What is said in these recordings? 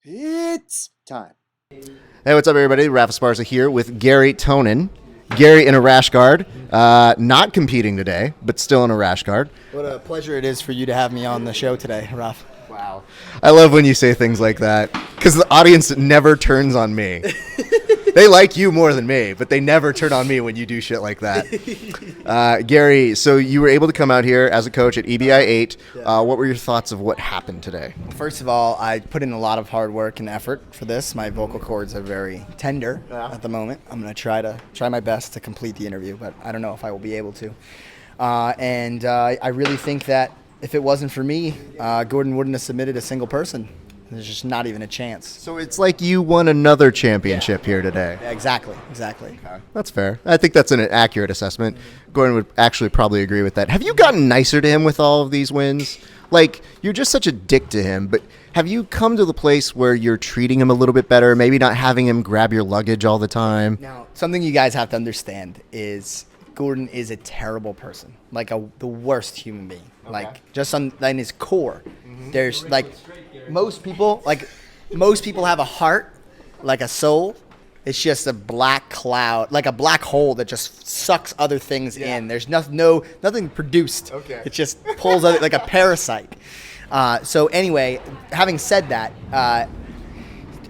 It's time. Hey, what's up, everybody? Rafa Sparza here with Garry Tonon. Gary in a rash guard, not competing today, but still in a rash guard. What a pleasure it is for you to have me on the show today, Raf. Wow. I love when you say things like that, because the audience never turns on me. They like you more than me, but they never turn on me when you do shit like that. Gary, so you were able to come out here as a coach at EBI 8. Yeah. What were your thoughts of what happened today? First of all, I put in a lot of hard work and effort for this. My vocal cords are very tender at the moment. I'm going to try my best to complete the interview, but I don't know if I will be able to. I really think that if it wasn't for me, Gordon wouldn't have submitted a single person. There's just not even a chance. So it's like you won another championship here today. Yeah, exactly. Okay. That's fair. I think that's an accurate assessment. Gordon would actually probably agree with that. Have you gotten nicer to him with all of these wins? Like, you're just such a dick to him, but have you come to the place where you're treating him a little bit better, maybe not having him grab your luggage all the time? Now, something you guys have to understand is Gordon is a terrible person, like the worst human being. Okay. Like, just in his core, there's like most people have a heart, like a soul. It's just a black cloud, like a black hole that just sucks other things in. There's nothing produced. Okay. It just pulls other, like a parasite. So anyway, having said that,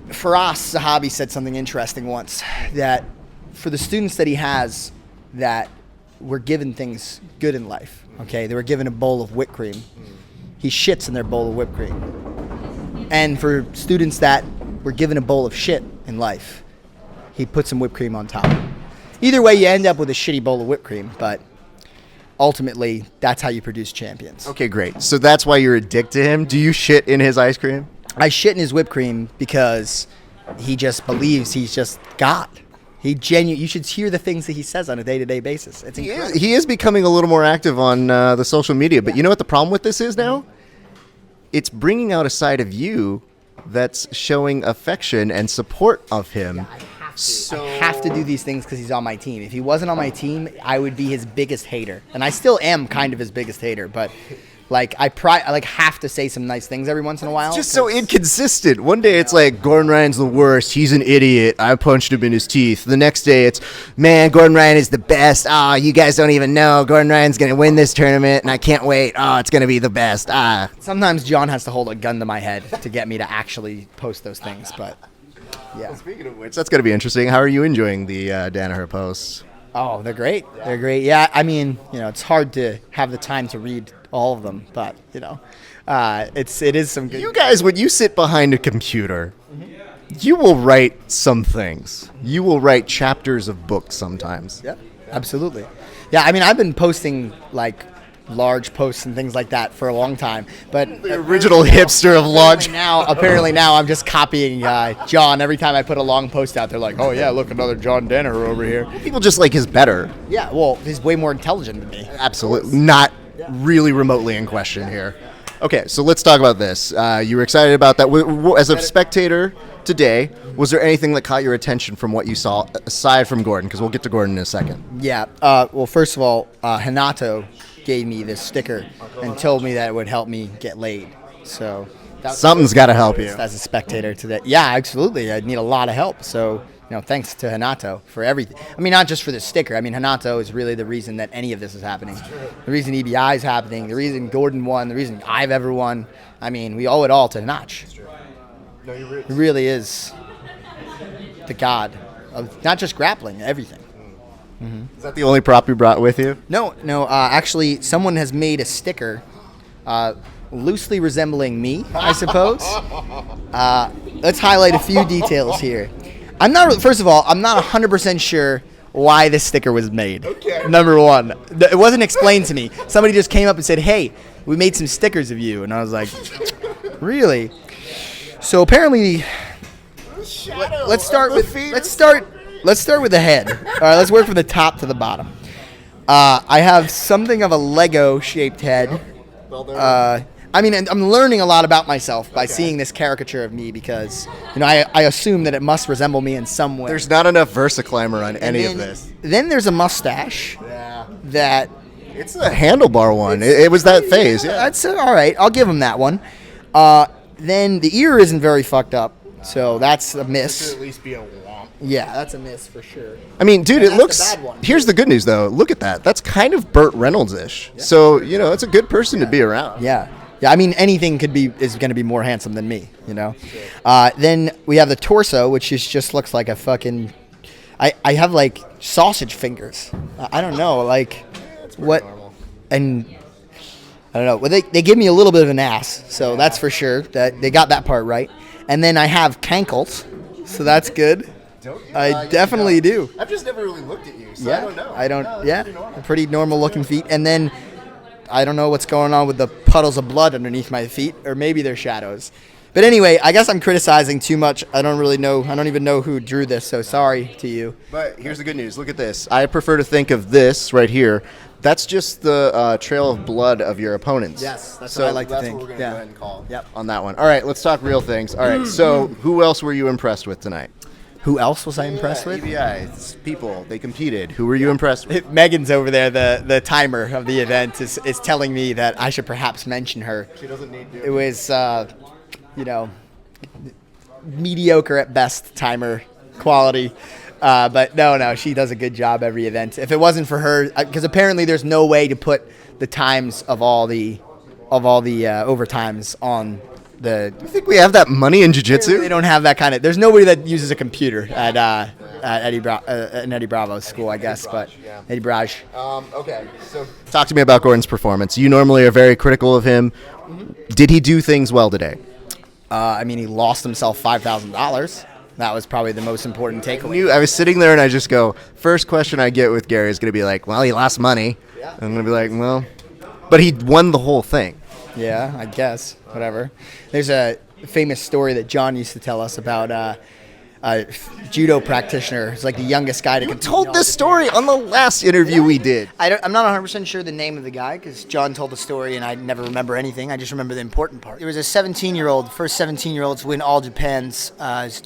Faraz Zahabi said something interesting once, that for the students that he has that were given things good in life, okay, they were given a bowl of whipped cream. He shits in their bowl of whipped cream. And for students that were given a bowl of shit in life, he put some whipped cream on top. Either way, you end up with a shitty bowl of whipped cream, but ultimately, that's how you produce champions. Okay, great. So that's why you're a dick to him? Do you shit in his ice cream? I shit in his whipped cream because he just believes he's just God. You should hear the things that he says on a day-to-day basis. It's incredible. He is becoming a little more active on the social media, but you know what the problem with this is now? It's bringing out a side of you that's showing affection and support of him. Yeah, I have to do these things because he's on my team. If he wasn't on my team, I would be his biggest hater. And I still am kind of his biggest hater, but like I have to say some nice things every once in a while. It's just so inconsistent. One day it's like, Gordon Ryan's the worst. He's an idiot. I punched him in his teeth. The next day it's, man, Gordon Ryan is the best. Oh, you guys don't even know. Gordon Ryan's going to win this tournament, and I can't wait. Oh, it's going to be the best. Sometimes John has to hold a gun to my head to get me to actually post those things, but yeah. Well, speaking of which, that's going to be interesting. How are you enjoying the Danaher posts? Oh, they're great. They're great. Yeah, I mean, it's hard to have the time to read all of them, but it is some good. You guys, when you sit behind a computer, you will write some things. You will write chapters of books sometimes. Yeah, absolutely. Yeah, I mean, I've been posting like large posts and things like that for a long time, but the original hipster of large. Apparently now I'm just copying John. Every time I put a long post out, they're like, "Oh yeah, look, another John Danaher over here." People just like his better. Yeah, well, he's way more intelligent than me. Absolutely, not really remotely in question here. Okay, so let's talk about this. You were excited about that. As a spectator today, was there anything that caught your attention from what you saw, aside from Gordon? Because we'll get to Gordon in a second. Yeah, well, first of all, Hanato gave me this sticker and told me that it would help me get laid. So something's got to help you. As a spectator today. Yeah, absolutely. I need a lot of help. So, thanks to Hanato for everything. I mean, not just for the sticker. I mean, Hanato is really the reason that any of this is happening. The reason EBI is happening, the reason Gordon won, the reason I've ever won. I mean, we owe it all to Notch. He really is the god of not just grappling, everything. Mm-hmm. Is that the only prop you brought with you? No. Actually, someone has made a sticker loosely resembling me, I suppose. Let's highlight a few details here. First of all, I'm not 100% sure why this sticker was made. Okay. Number one, it wasn't explained to me. Somebody just came up and said, "Hey, we made some stickers of you," and I was like, "Really?" So apparently, let's start with the head. All right, let's work from the top to the bottom. I have something of a Lego-shaped head. I mean, I'm learning a lot about myself by seeing this caricature of me because, I assume that it must resemble me in some way. There's not enough VersaClimber on any of this. Then there's a mustache. Yeah. That it's a handlebar one. It was that phase. Yeah. That's all right. I'll give him that one. Then the ear isn't very fucked up. So that's a Should miss. at least be a womp. Yeah, that's a miss for sure. I mean, dude, And it that's looks. the bad one. Here's the good news, though. Look at that. That's kind of Burt Reynolds-ish. So it's a good person to be around. Yeah. Yeah, I mean, anything is going to be more handsome than me, Then we have the torso, which just looks like a fucking... I have, like, sausage fingers. I don't know, like, what... Normal. And... I don't know. Well, they give me a little bit of an ass, so that's for sure. That they got that part right. And then I have cankles, so that's good. I definitely do. I've just never really looked at you, so Yeah, I don't know. I don't. No, Yeah, pretty normal. pretty normal looking feet. And then I don't know what's going on with the puddles of blood underneath my feet, or maybe they're shadows. But anyway, I guess I'm criticizing too much. I don't really know. I don't even know who drew this, so sorry to you. But here's the good news. Look at this. I prefer to think of this right here. That's just the trail of blood of your opponents. Yes, that's what I like to that's think. what we're going to Yeah. go ahead and call Yep. on that one. All right, let's talk real things. All right, so who else were you impressed with tonight? Who else was I impressed with? EBI, it's people. They competed. Who were you impressed with? Megan's over there, the timer of the event, is telling me that I should perhaps mention her. She doesn't need to. It was, mediocre at best timer quality. But no, she does a good job every event. If it wasn't for her, because apparently there's no way to put the times of all the overtimes on the. You think we have that money in They jiu-jitsu? don't have that kind of. There's nobody that uses a computer at Eddie Bravo's school, I guess. But yeah. Eddie Braj. Okay, so talk to me about Gordon's performance. You normally are very critical of him. Did he do things well today? I mean, he lost himself $5,000. That was probably the most important takeaway. I was sitting there and I just go, first question I get with Gary is going to be like, well, he lost money. Yeah. I'm going to be like, well, but he won the whole thing. Yeah, I guess. Whatever. There's a famous story that John used to tell us about a judo practitioner. It's like the youngest guy to compete. Told this story on the last interview we did. I'm not 100% sure the name of the guy because John told the story and I never remember anything. I just remember the important part. There was a 17-year-old, first 17-year-old to win All Japan's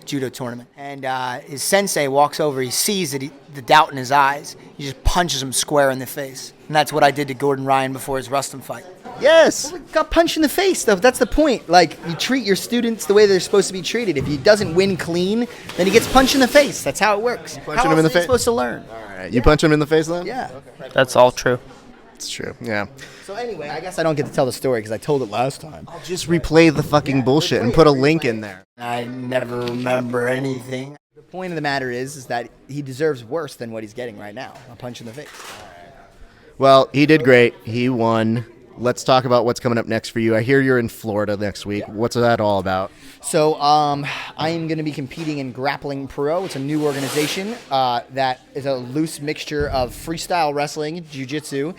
judo tournament. And his sensei walks over. He sees that the doubt in his eyes. He just punches him square in the face. And that's what I did to Gordon Ryan before his Rustum fight. Yes. Got punched in the face, though. That's the point. Like, you treat your students the way they're supposed to be treated. If he doesn't win clean, then he gets punched in the face. That's how it works. punching him in the face? Supposed to learn. All right. You punch him in the face then? Yeah. That's all true. It's true. Yeah. So anyway, I guess I don't get to tell the story because I told it last time. I'll just replay the fucking bullshit and put a link in there. I never remember anything. The point of the matter is that he deserves worse than what he's getting right now. A punch in the face. Well, he did great. He won. Let's talk about what's coming up next for you. I hear you're in Florida next week. What's that all about? So I am going to be competing in Grappling Pro. It's a new organization that is a loose mixture of freestyle wrestling, jiu-jitsu,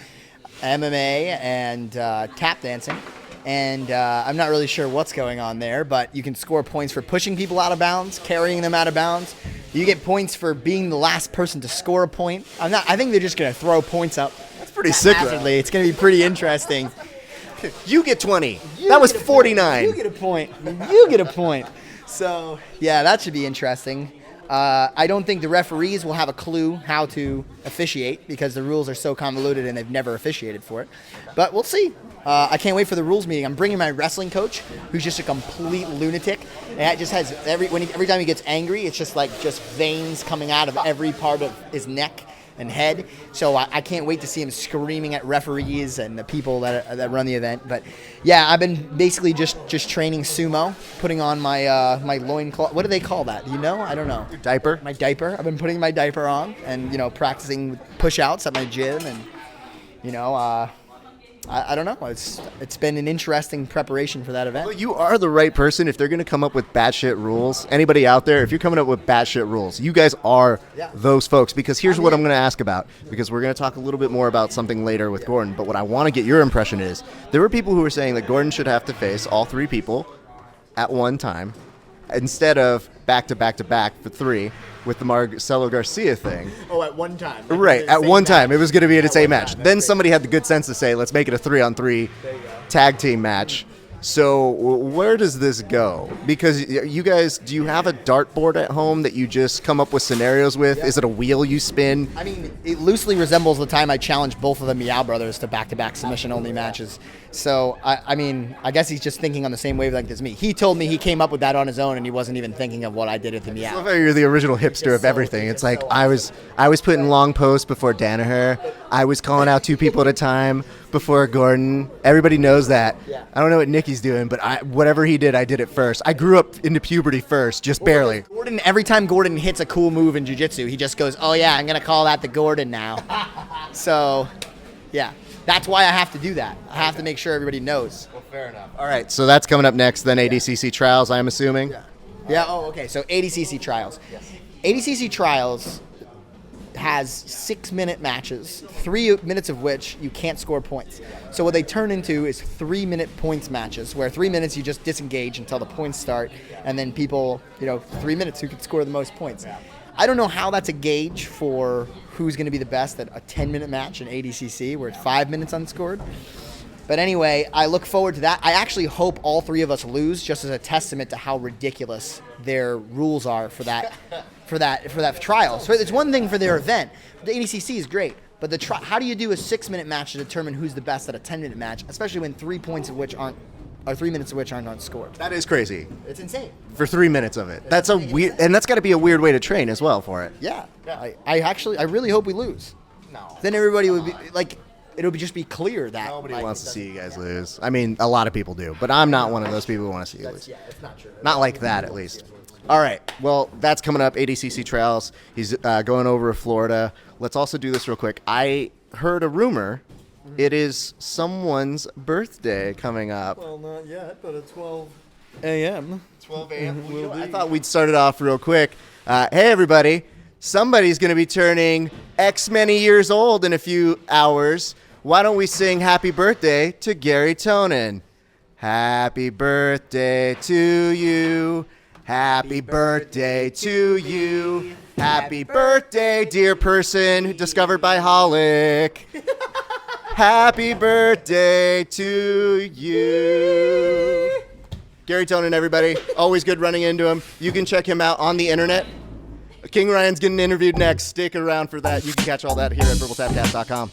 MMA, and tap dancing. And I'm not really sure what's going on there, but you can score points for pushing people out of bounds, carrying them out of bounds. You get points for being the last person to score a point. I think they're just going to throw points up. That's pretty sick. Haphazardly. It's going to be pretty interesting. You get 20. That was 49. You get a point. You get a point. So, yeah, that should be interesting. I don't think the referees will have a clue how to officiate because the rules are so convoluted and they've never officiated for it. But we'll see. I can't wait for the rules meeting. I'm bringing my wrestling coach, who's just a complete lunatic. And it just has every time he gets angry, it's just veins coming out of every part of his neck and head. So I can't wait to see him screaming at referees and the people that run the event. But yeah, I've been basically just training sumo, putting on my my loincloth. What do they call that? Do you know? I don't know. Your diaper? My diaper. I've been putting my diaper on and practicing push-outs at my gym and I don't know. It's been an interesting preparation for that event. Well, you are the right person if they're going to come up with batshit rules. Anybody out there, if you're coming up with batshit rules, you guys are those folks. Because here's what I'm going to ask about. Because we're going to talk a little bit more about something later with Gordon. But what I want to get your impression is, there were people who were saying that Gordon should have to face all three people at one time instead of back to back to back for three with the Marcelo Garcia thing. Oh, at one time. Right, at one time. It was going to be an insane match. Then somebody had the good sense to say, let's make it a 3-on-3 tag team match. So where does this go? Because you guys, do you have a dartboard at home that you just come up with scenarios with? Is it a wheel you spin? I mean, it loosely resembles the time I challenged both of the Meow Brothers to back-to-back submission-only matches. So, I mean, I guess he's just thinking on the same wavelength as me. He told me he came up with that on his own, and he wasn't even thinking of what I did with the Meow. So you're the original hipster of everything. It's like I was putting long posts before Danaher. I was calling out 2 people at a time before Gordon. Everybody knows that. I don't know what Nicky's doing, but whatever he did, I did it first. I grew up into puberty first, just barely. Gordon, every time Gordon hits a cool move in jiu-jitsu, he just goes, "Oh yeah, I'm gonna call that the Gordon now." So, yeah, that's why I have to do that. I have to make sure everybody knows. Well, fair enough. All right, so that's coming up next. Then ADCC Trials, I'm assuming. Yeah. Oh, okay. So ADCC Trials. Yes. ADCC Trials has 6-minute matches, 3 minutes of which you can't score points. So what they turn into is 3-minute points matches, where 3 minutes you just disengage until the points start, and then people, 3 minutes who can score the most points. I don't know how that's a gauge for who's going to be the best at a 10-minute match in ADCC, where it's 5 minutes unscored. But anyway, I look forward to that. I actually hope all 3 of us lose, just as a testament to how ridiculous their rules are for that trial. So it's one thing for their event. The ADCC is great, but how do you do a 6-minute match to determine who's the best at a 10-minute match, especially when 3 minutes of which aren't unscored? That is crazy. It's insane. For 3 minutes of it. That's a weird, and that's got to be a weird way to train as well for it. Yeah. I really hope we lose. No. Then everybody would be like, it'll just be clear that nobody wants to see you guys lose. I mean, a lot of people do, but I'm not one of those people who want to see you lose. Yeah, it's not true. Not like that, at least. All right. Well, that's coming up. ADCC Trials. He's going over to Florida. Let's also do this real quick. I heard a rumor. It is someone's birthday coming up. Well, not yet, but at 12 a.m. 12 a.m. I thought we'd start it off real quick. Hey, everybody. Somebody's going to be turning X many years old in a few hours. Why don't we sing happy birthday to Garry Tonon? Happy birthday to you. Happy birthday to you. Happy birthday, dear person discovered by Holic. Happy birthday to you. Garry Tonon, everybody. Always good running into him. You can check him out on the internet. King Ryan's getting interviewed next. Stick around for that. You can catch all that here at VerbalTapCast.com.